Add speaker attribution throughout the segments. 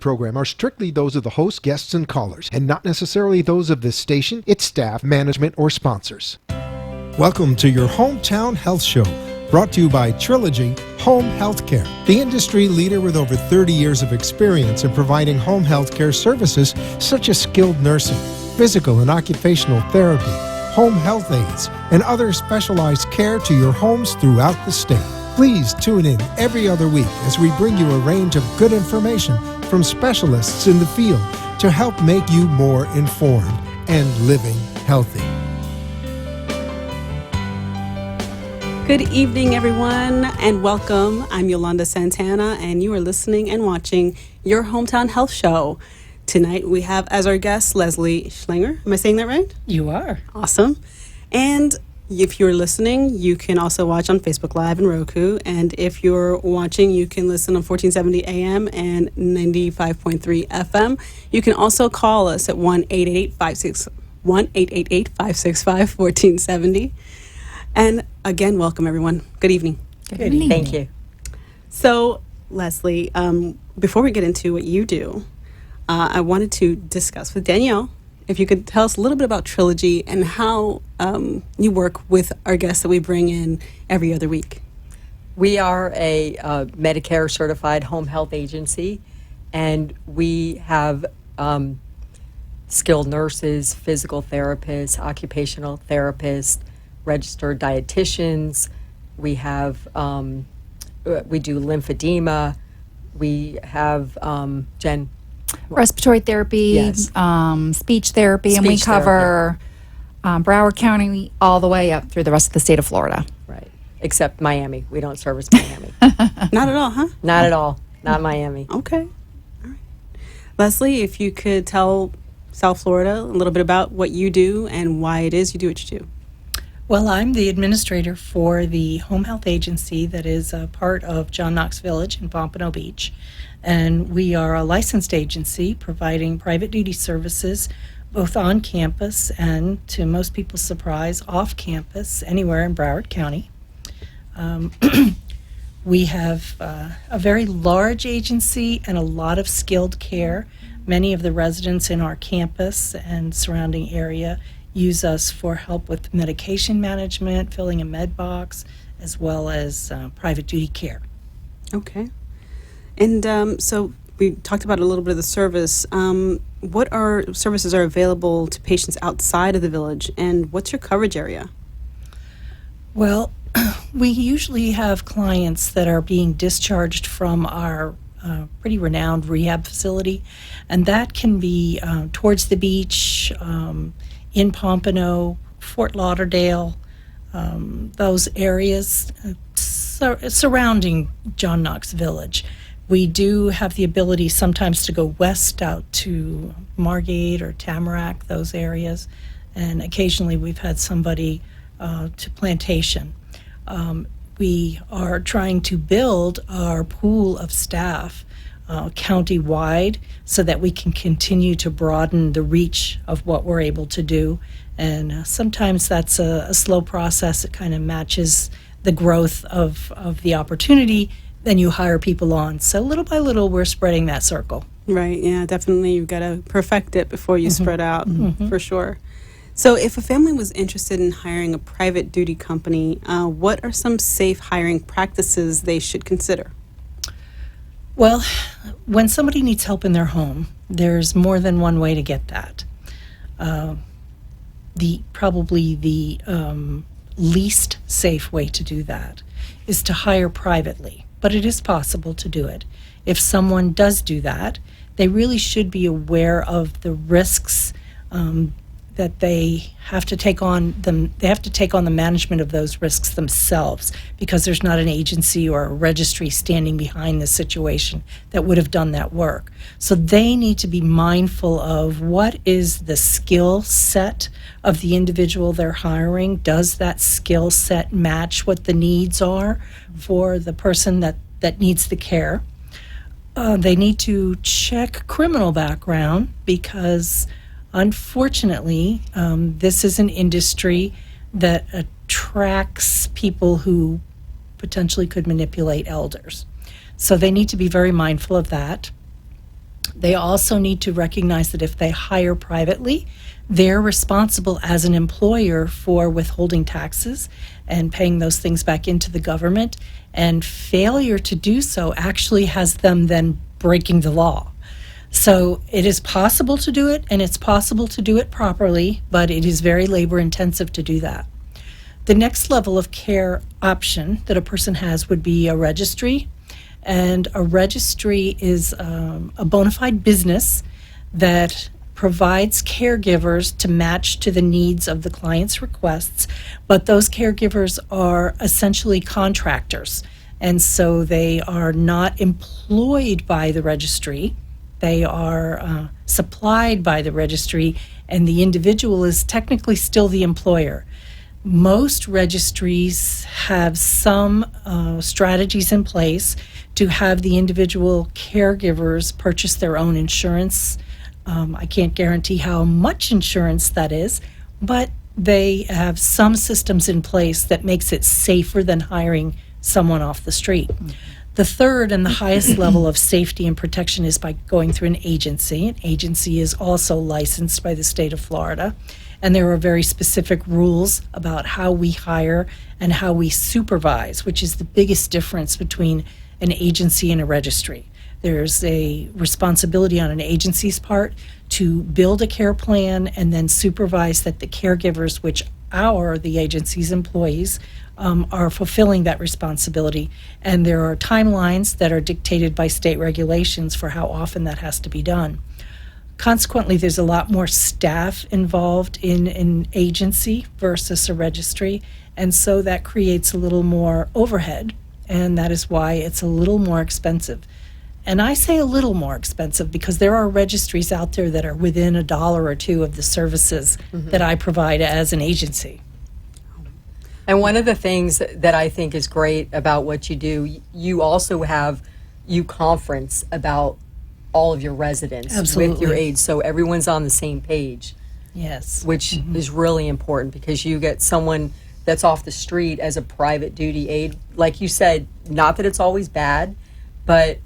Speaker 1: program are strictly those of the host, guests, and callers, and not necessarily those of this station, its staff, management, or sponsors. Welcome to your Hometown Health Show, brought to you by Triolgy Home Healthcare, the industry leader with over 30 years of experience in providing home healthcare services such as skilled nursing, physical and occupational therapy, home health aides, and other specialized care to your homes throughout the state. Please tune in every other week as we bring you a range of good information from specialists in the field to help make you more informed and living healthy.
Speaker 2: Good evening, everyone, and welcome. I'm Yolanda Santana, and you are listening and watching your Hometown Health Show. Tonight, we have as our guest, Leslie Schlinger. Am I saying that right?
Speaker 3: You are.
Speaker 2: Awesome. And if you're listening, you can also watch on Facebook Live and Roku. And if you're watching, you can listen on 1470 AM and 95.3 FM. You can also call us at 1-888-565-1470. And again, welcome, everyone. Good evening.
Speaker 3: Good evening. Thank you.
Speaker 2: So, Leslie, before we get into what you do, I wanted to discuss with Danielle, if you could tell us a little bit about Triolgy and how you work with our guests that we bring in every other week.
Speaker 3: We are a Medicare certified home health agency, and we have skilled nurses, physical therapists, occupational therapists, registered dietitians. We have we do lymphedema. We have Jen.
Speaker 4: Respiratory therapy,
Speaker 3: Yes.
Speaker 4: Speech therapy, and we
Speaker 3: Speech
Speaker 4: cover Broward County all the way up through the rest of the state of Florida.
Speaker 3: Right. Except Miami. We don't service Miami.
Speaker 2: Not at all, huh?
Speaker 3: Not at all. Not Miami.
Speaker 2: Okay. All right. Leslie, if you could tell South Florida a little bit about what you do and why it is you do what you do.
Speaker 5: Well, I'm the administrator for the home health agency that is a part of John Knox Village in Pompano Beach. And we are a licensed agency providing private duty services both on campus and, to most people's surprise, off campus, anywhere in Broward County. We have a very large agency and a lot of skilled care. Many of the residents in our campus and surrounding area use us for help with medication management, filling a med box, as well as private duty care.
Speaker 2: Okay. And so we talked about a little bit of the service. What services are available to patients outside of the village, and what's your coverage area?
Speaker 5: Well, we usually have clients that are being discharged from our pretty renowned rehab facility, and that can be towards the beach, in Pompano, Fort Lauderdale, those areas surrounding John Knox Village. We do have the ability sometimes to go west out to Margate or Tamarack, those areas, and occasionally we've had somebody to Plantation. We are trying to build our pool of staff county-wide so that we can continue to broaden the reach of what we're able to do. And sometimes that's a slow process. It kind of matches the growth of the opportunity. Then you hire people on. So little by little, we're spreading that circle.
Speaker 2: Right, yeah, definitely. You've got to perfect it before you spread out, for sure. So if a family was interested in hiring a private duty company, what are some safe hiring practices they should consider?
Speaker 5: Well, when somebody needs help in their home, there's more than one way to get that. Probably the least safe way to do that is to hire privately. But it is possible to do it. If someone does do that, they really should be aware of the risks that they have to take on them. They have to take on the management of those risks themselves, because there's not an agency or a registry standing behind the situation that would have done that work. So they need to be mindful of what is the skill set of the individual they're hiring. Does that skill set match what the needs are for the person that needs the care? They need to check criminal background, because unfortunately, this is an industry that attracts people who potentially could manipulate elders. So they need to be very mindful of that. They also need to recognize that if they hire privately, they're responsible as an employer for withholding taxes and paying those things back into the government. And failure to do so actually has them then breaking the law. So it is possible to do it, and it's possible to do it properly, but it is very labor intensive to do that. The next level of care option that a person has would be a registry. And a registry is a bona fide business that provides caregivers to match to the needs of the client's requests, but those caregivers are essentially contractors. And so they are not employed by the registry. They are supplied by the registry, and the individual is technically still the employer. Most registries have some strategies in place to have the individual caregivers purchase their own insurance. I can't guarantee how much insurance that is, but they have some systems in place that makes it safer than hiring someone off the street. The third and the highest level of safety and protection is by going through an agency. An agency is also licensed by the state of Florida, and there are very specific rules about how we hire and how we supervise, which is the biggest difference between an agency and a registry. There's a responsibility on an agency's part to build a care plan and then supervise that the caregivers, which are the agency's employees, are fulfilling that responsibility. And there are timelines that are dictated by state regulations for how often that has to be done. Consequently, there's a lot more staff involved in an agency versus a registry, and so that creates a little more overhead, and that is why it's a little more expensive. And I say a little more expensive because there are registries out there that are within $1 or $2 of the services that I provide as an agency.
Speaker 3: And one of the things that I think is great about what you do, you also have, you conference about all of your residents with your aides, so everyone's on the same page.
Speaker 5: Yes.
Speaker 3: Which is really important because you get someone that's off the street as a private duty aide. Like you said, not that it's always bad, but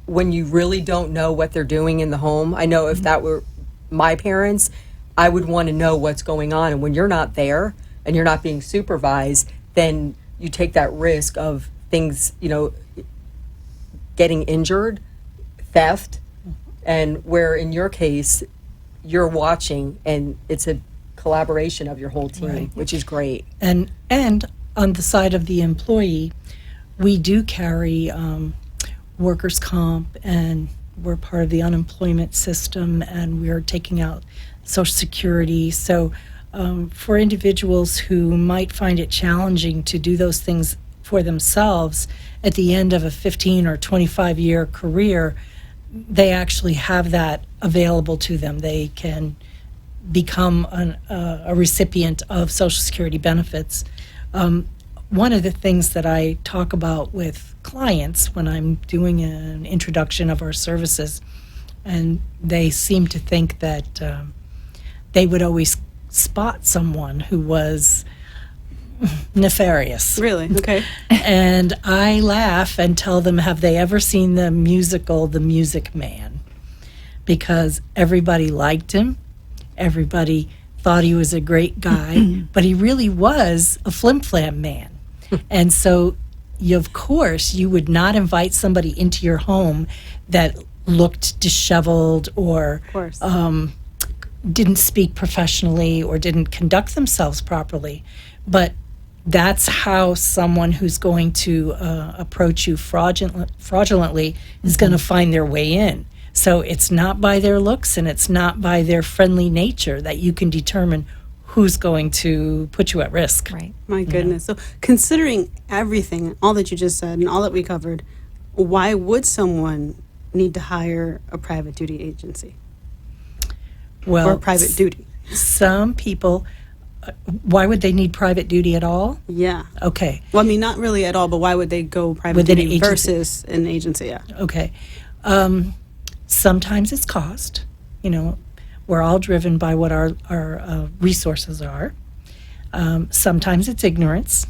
Speaker 3: when you really don't know what they're doing in the home, I know if that were my parents, I would want to know what's going on. And when you're not there and you're not being supervised, then you take that risk of things, getting injured, theft, and where in your case, you're watching and it's a collaboration of your whole team,
Speaker 5: Right.
Speaker 3: which is great.
Speaker 5: And on the side of the employee, we do carry workers' comp, and we're part of the unemployment system, and we're taking out Social Security. So for individuals who might find it challenging to do those things for themselves at the end of a 15 or 25-year career, they actually have that available to them. They can become a recipient of Social Security benefits. One of the things that I talk about with clients when I'm doing an introduction of our services, and they seem to think that they would always spot someone who was nefarious.
Speaker 2: Really? Okay.
Speaker 5: And I laugh and tell them, have they ever seen the musical The Music Man? Because everybody liked him. Everybody thought he was a great guy, but he really was a flim-flam man. And so, of course, you would not invite somebody into your home that looked disheveled or
Speaker 2: Of course.
Speaker 5: Didn't speak professionally or didn't conduct themselves properly. But that's how someone who's going to approach you fraudulently is going to find their way in. So it's not by their looks and it's not by their friendly nature that you can determine who's going to put you at risk.
Speaker 4: Right.
Speaker 2: My goodness. So considering everything, all that you just said and all that we covered, why would someone need to hire a private duty agency
Speaker 5: Well,
Speaker 2: or private duty?
Speaker 5: some people, why would they need private duty at all?
Speaker 2: Yeah.
Speaker 5: Okay.
Speaker 2: Well, I mean, not really at all, but why would they go private
Speaker 5: With an
Speaker 2: duty
Speaker 5: agency.
Speaker 2: versus an agency? Yeah.
Speaker 5: Okay. Sometimes it's cost. We're all driven by what our resources are. Sometimes it's ignorance.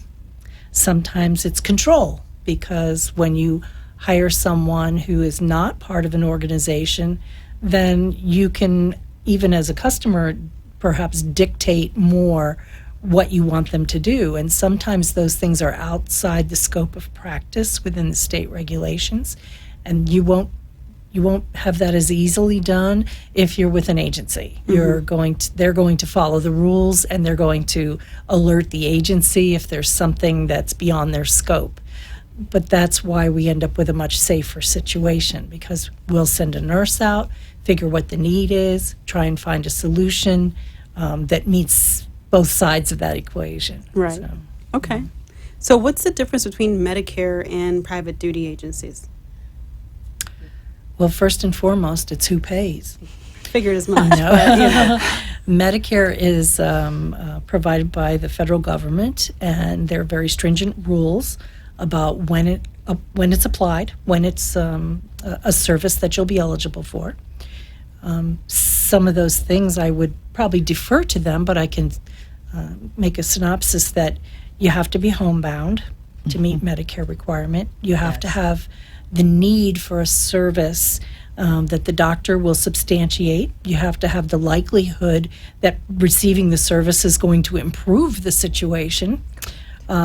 Speaker 5: Sometimes it's control, because when you hire someone who is not part of an organization, then you can, even as a customer, perhaps dictate more what you want them to do. And sometimes those things are outside the scope of practice within the state regulations, and you won't have that as easily done if you're with an agency. They're going to follow the rules, and they're going to alert the agency if there's something that's beyond their scope. But that's why we end up with a much safer situation, because we'll send a nurse out, figure what the need is, try and find a solution that meets both sides of that equation.
Speaker 2: Right.
Speaker 5: So,
Speaker 2: Okay. So what's the difference between Medicare and private duty agencies?
Speaker 5: well, first and foremost, it's who pays.
Speaker 2: Figured as much.
Speaker 5: No.
Speaker 2: But, you know.
Speaker 5: Medicare is provided by the federal government, and there are very stringent rules about when it's applied, when it's a service that you'll be eligible for. Some of those things I would probably defer to them, but I can make a synopsis that you have to be homebound to meet Medicare requirement. You have to have the need for a service that the doctor will substantiate. You have to have the likelihood that receiving the service is going to improve the situation,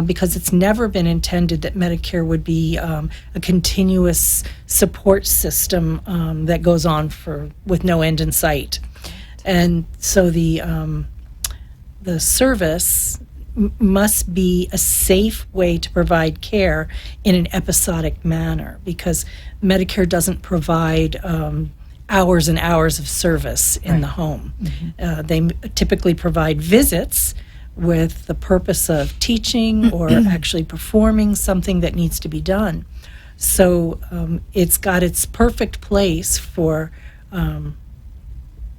Speaker 5: because it's never been intended that Medicare would be a continuous support system that goes on with no end in sight. And so the service must be a safe way to provide care in an episodic manner, because Medicare doesn't provide hours and hours of service in the home. They typically provide visits with the purpose of teaching or actually performing something that needs to be done. So it's got its perfect place for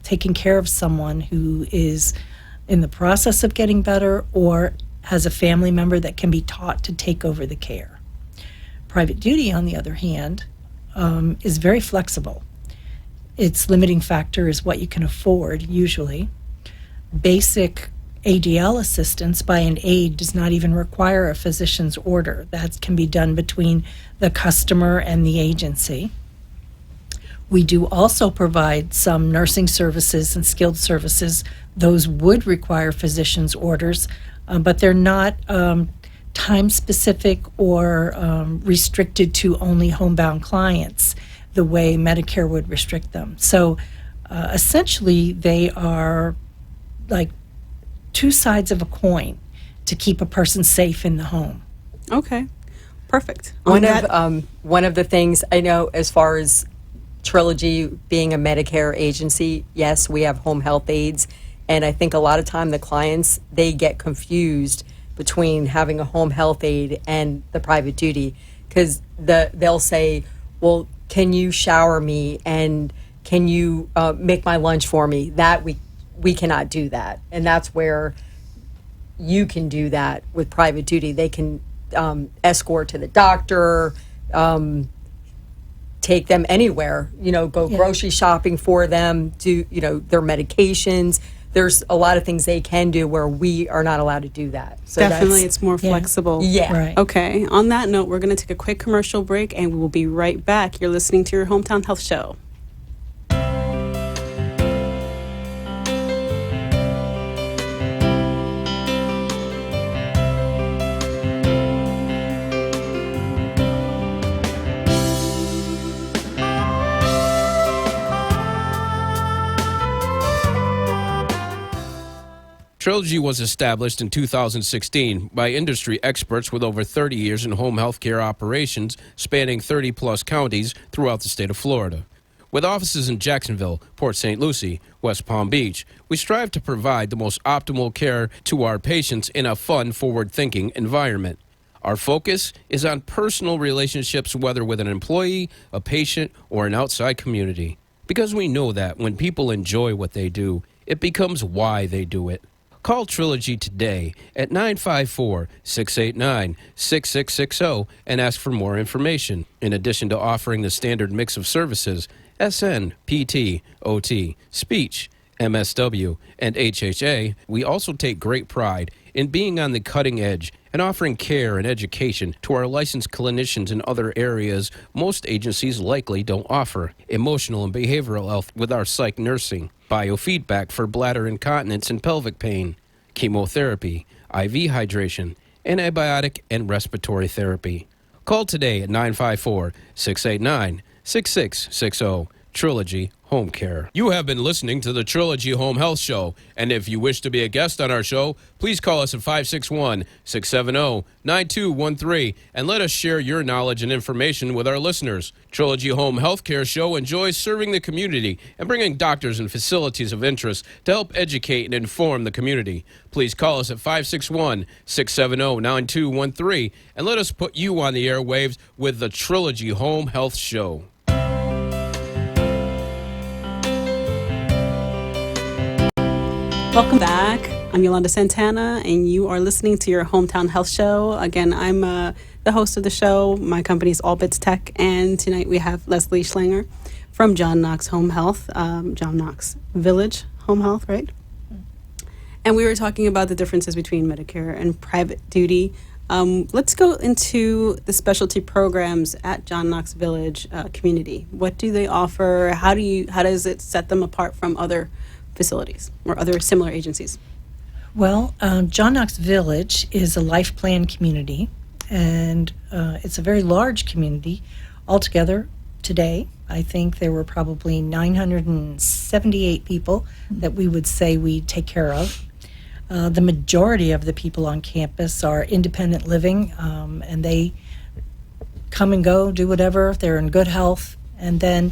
Speaker 5: taking care of someone who is in the process of getting better or has a family member that can be taught to take over the care. Private duty, on the other hand, is very flexible. Its limiting factor is what you can afford, usually. Basic ADL assistance by an aide does not even require a physician's order. That can be done between the customer and the agency. We do also provide some nursing services and skilled services. Those would require physician's orders, but they're not time-specific or restricted to only homebound clients the way Medicare would restrict them. So essentially, they are like two sides of a coin to keep a person safe in the home.
Speaker 2: Okay. Perfect.
Speaker 3: One of the things I know, as far as Triolgy being a Medicare agency, yes, we have home health aides, and I think a lot of time the clients, they get confused between having a home health aide and the private duty, because they'll say, well, can you shower me and can you make my lunch for me? That we cannot do that, and that's where you can do that with private duty. They can escort to the doctor, take them anywhere, go grocery shopping for them, do, their medications. There's a lot of things they can do where we are not allowed to do that. So
Speaker 2: Definitely, it's more flexible.
Speaker 3: Yeah.
Speaker 5: Right.
Speaker 2: Okay. On that note, we're going to take a quick commercial break, and we will be right back. You're listening to your Hometown Health Show.
Speaker 6: Triolgy was established in 2016 by industry experts with over 30 years in home health care operations spanning 30-plus counties throughout the state of Florida. With offices in Jacksonville, Port St. Lucie, West Palm Beach, we strive to provide the most optimal care to our patients in a fun, forward-thinking environment. Our focus is on personal relationships, whether with an employee, a patient, or an outside community. Because we know that when people enjoy what they do, it becomes why they do it. Call Triolgy today at 954-689-6660 and ask for more information. In addition to offering the standard mix of services, SN, PT, OT, speech, MSW, and HHA, we also take great pride in being on the cutting edge and and offering care and education to our licensed clinicians in other areas most agencies likely don't offer. Emotional and behavioral health with our psych nursing, biofeedback for bladder incontinence and pelvic pain, chemotherapy, IV hydration, antibiotic and respiratory therapy. Call today at 954-689-6660. Trilogy Home Care. You have been listening to the Trilogy Home Health Show, and if you wish to be a guest on our show, please call us at 561-670-9213 and let us share your knowledge and information with our listeners. Trilogy Home Health Care Show enjoys serving the community and bringing doctors and facilities of interest to help educate and inform the community. Please call us at 561-670-9213 and let us put you on the airwaves with the Trilogy Home Health Show.
Speaker 2: Welcome back. I'm Yolanda Santana, and you are listening to your Hometown Health Show. Again, I'm the host of the show. My company is All Bits Tech, and tonight we have Leslie Schlanger from John Knox Home Health, John Knox Village Home Health, right? And we were talking about the differences between Medicare and private duty. Let's go into the specialty programs at John Knox Village community. What do they offer? How does it set them apart from other facilities or other similar agencies?
Speaker 5: Well, John Knox Village is a life plan community, and it's a very large community. Altogether, today, I think there were probably 978 people that we would say we take care of. The majority of the people on campus are independent living, and they come and go, do whatever. They're in good health. And then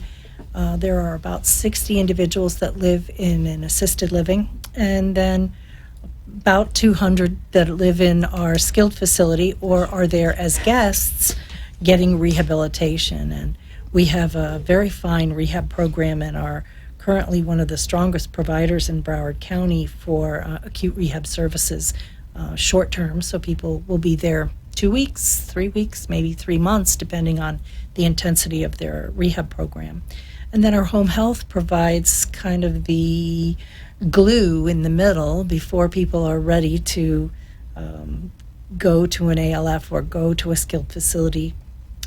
Speaker 5: there are about 60 individuals that live in an assisted living, and then about 200 that live in our skilled facility or are there as guests getting rehabilitation. And we have a very fine rehab program and are currently one of the strongest providers in Broward County for acute rehab services, short term, so people will be there 2 weeks, 3 weeks, maybe 3 months, depending on the intensity of their rehab program. And then our home health provides kind of the glue in the middle before people are ready to go to an ALF or go to a skilled facility.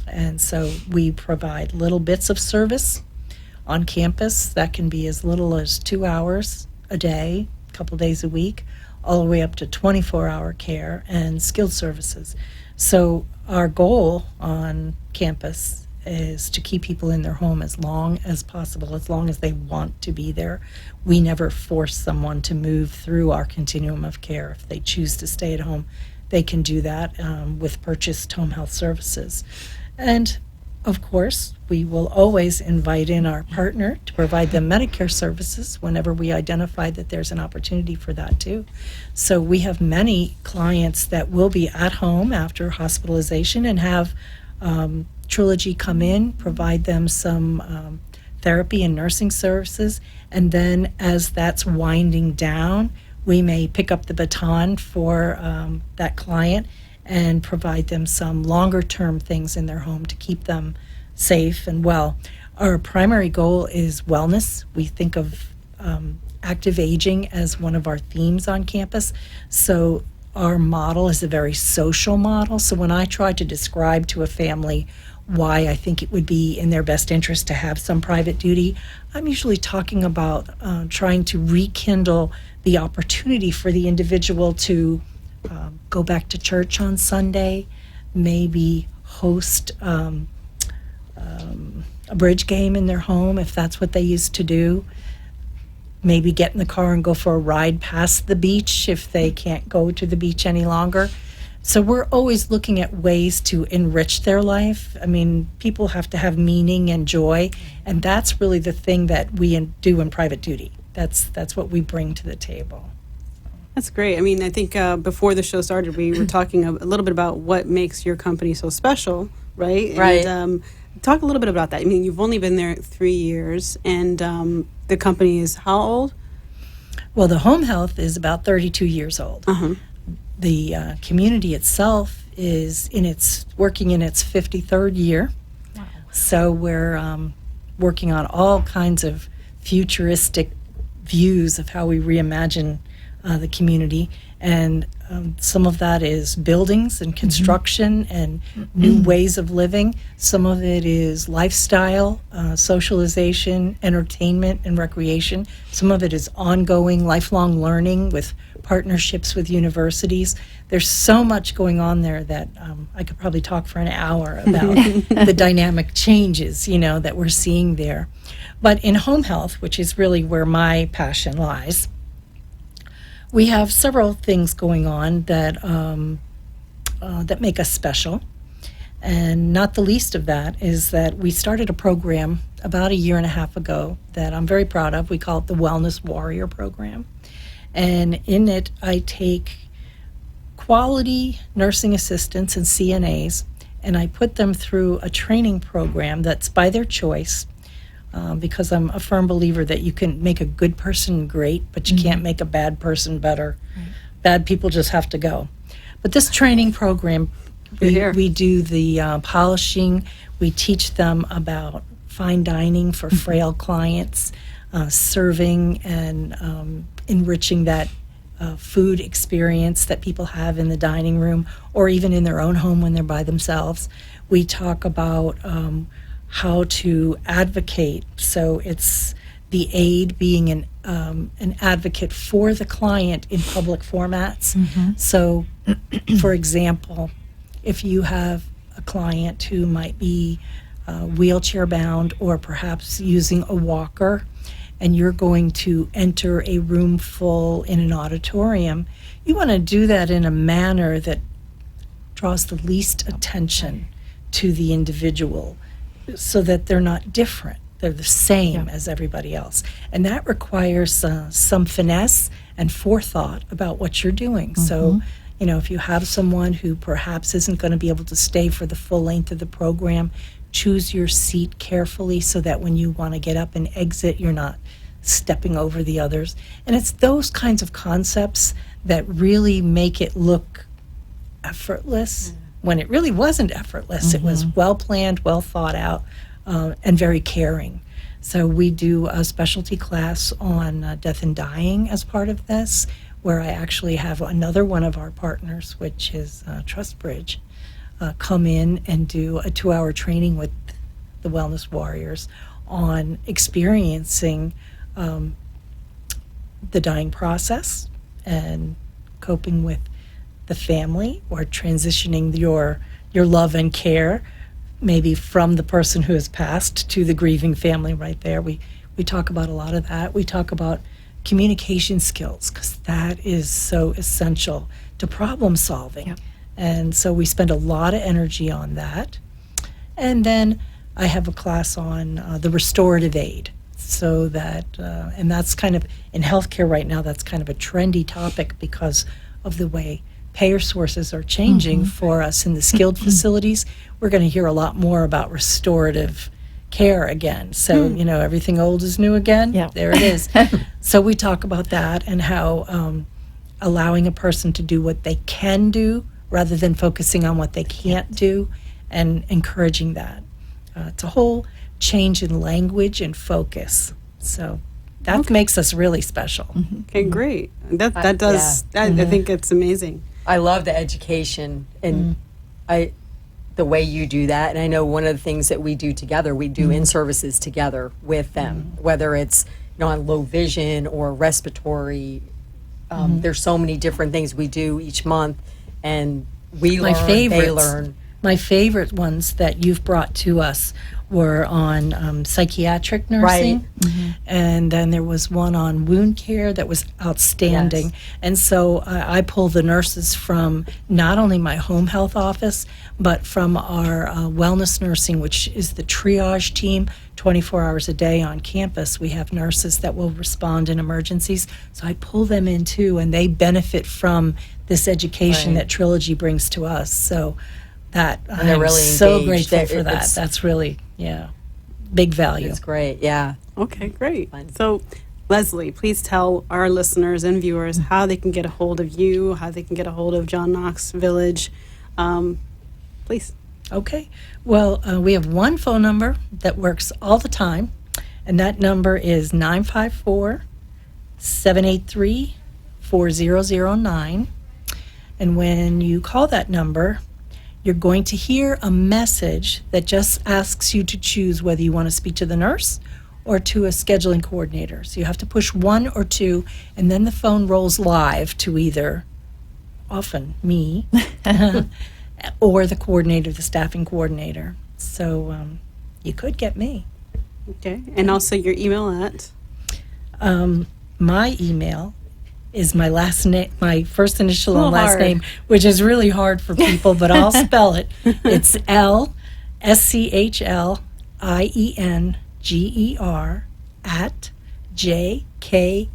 Speaker 5: And so we provide little bits of service on campus that can be as little as 2 hours a day, a couple days a week, all the way up to 24-hour care and skilled services. So our goal on campus is to keep people in their home as long as possible, as long as they want to be there. We never force someone to move through our continuum of care. If they choose to stay at home, they can do that with purchased home health services. And of course, we will always invite in our partner to provide them Medicare services whenever we identify that there's an opportunity for that too. So we have many clients that will be at home after hospitalization and have Trilogy come in, provide them some therapy and nursing services, and then as that's winding down, we may pick up the baton for that client and provide them some longer term things in their home to keep them safe and well. Our primary goal is wellness. We think of active aging as one of our themes on campus. So our model is a very social model. So when I try to describe to a family why I think it would be in their best interest to have some private duty, I'm usually talking about trying to rekindle the opportunity for the individual to go back to church on Sunday, maybe host a bridge game in their home if that's what they used to do, maybe get in the car and go for a ride past the beach if they can't go to the beach any longer. So we're always looking at ways to enrich their life. I mean, people have to have meaning and joy, and that's really the thing that we do in private duty. That's what we bring to the table.
Speaker 2: That's great. I mean, I think before the show started, we were talking a little bit about what makes your company so special, right?
Speaker 3: Right.
Speaker 2: And talk a little bit about that. I mean, you've only been there 3 years, and the company is how old?
Speaker 5: Well, the home health is about 32 years old.
Speaker 2: Uh-huh.
Speaker 5: The community itself is working in its 53rd year.
Speaker 4: Wow.
Speaker 5: So we're working on all kinds of futuristic views of how we reimagine the community. And some of that is buildings and construction and new ways of living. Some of it is lifestyle, socialization, entertainment, and recreation. Some of it is ongoing, lifelong learning with partnerships with universities. There's so much going on there that I could probably talk for an hour about the dynamic changes, that we're seeing there. But in home health, which is really where my passion lies, we have several things going on that that make us special, and not the least of that is that we started a program about a year and a half ago that I'm very proud of. We call it the Wellness Warrior Program, and in it I take quality nursing assistants and CNAs, and I put them through a training program that's by their choice. Because I'm a firm believer that you can make a good person great, but you can't make a bad person better. Bad people just have to go. But this training program, we do the polishing. We teach them about fine dining for frail clients, serving and enriching that food experience that people have in the dining room or even in their own home when they're by themselves. We talk about how to advocate. So it's the aide being an advocate for the client in public formats. So, for example, if you have a client who might be wheelchair bound or perhaps using a walker, and you're going to enter a room full in an auditorium, you want to do that in a manner that draws the least attention to the individual, so that they're not different. They're the same as everybody else. And that requires some finesse and forethought about what you're doing. So, if you have someone who perhaps isn't going to be able to stay for the full length of the program, choose your seat carefully so that when you want to get up and exit, you're not stepping over the others. And it's those kinds of concepts that really make it look effortless. When it really wasn't effortless. It was well planned, well thought out, and very caring. So we do a specialty class on death and dying as part of this, where I actually have another one of our partners, which is TrustBridge, come in and do a 2-hour training with the Wellness Warriors on experiencing the dying process and coping with the family, or transitioning your love and care maybe from the person who has passed to the grieving family right there. We talk about a lot of that. We talk about communication skills, because that is so essential to problem solving. And so we spend a lot of energy on that. And then I have a class on the restorative aid, so that and that's kind of in healthcare right now, that's kind of a trendy topic because of the way payer sources are changing for us in the skilled facilities. We're going to hear a lot more about restorative care again. So, everything old is new again. There it is. So we talk about that and how allowing a person to do what they can do rather than focusing on what they can't do, and encouraging that. It's a whole change in language and focus. So that makes us really special.
Speaker 2: Okay, great. That does. I think it's amazing.
Speaker 3: I love the education and the way you do that. And I know one of the things that we do together, we do in-services together with them, whether it's on low vision or respiratory. There's so many different things we do each month, and we learn, they learn.
Speaker 5: My favorite ones that you've brought to us were on psychiatric nursing, and then there was one on wound care that was outstanding. And so I pull the nurses from not only my home health office, but from our wellness nursing, which is the triage team, 24 hours a day on campus. We have nurses that will respond in emergencies, so I pull them in too, and they benefit from this education that Trilogy brings to us. So that I'm
Speaker 3: really
Speaker 5: so
Speaker 3: engaged.
Speaker 5: grateful for that. That's really, big value.
Speaker 3: It's great,
Speaker 2: Okay, great. So, Leslie, please tell our listeners and viewers how they can get a hold of you, how they can get a hold of John Knox Village. Please.
Speaker 5: Okay. Well, we have one phone number that works all the time, and that number is 954-783-4009. And when you call that number, you're going to hear a message that just asks you to choose whether you want to speak to the nurse or to a scheduling coordinator. So you have to push 1 or 2, and then the phone rolls live to either, often me, or the coordinator, the staffing coordinator. So you could get me.
Speaker 2: Okay. And also your email at?
Speaker 5: My email is my last name, my first initial and last
Speaker 2: hard.
Speaker 5: name, which is really hard for people, but I'll spell it. It's LSCHLIENGER at JKVFL.com.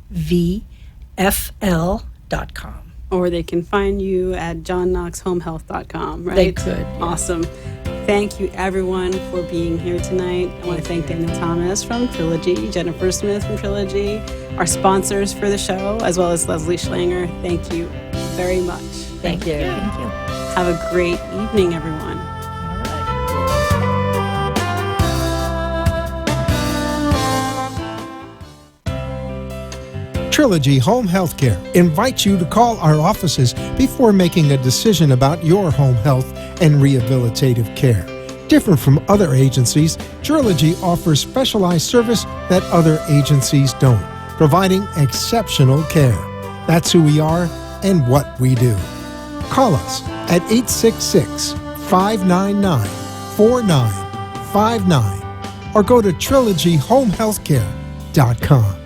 Speaker 2: Or they can find you at johnknoxhomehealth.com, right?
Speaker 5: They could, yeah.
Speaker 2: Awesome. Thank you, everyone, for being here tonight. I want to thank Daniel Thomas from Triolgy, Jennifer Smith from Triolgy, our sponsors for the show, as well as Leslie Schlanger. Thank you very much.
Speaker 3: Thank you.
Speaker 4: Thank you.
Speaker 2: Have a great evening, everyone.
Speaker 1: Triolgy Home Healthcare invites you to call our offices before making a decision about your home health and rehabilitative care. Different from other agencies, Triolgy offers specialized service that other agencies don't, providing exceptional care. That's who we are and what we do. Call us at 866-599-4959 or go to trilogyhomehealthcare.com.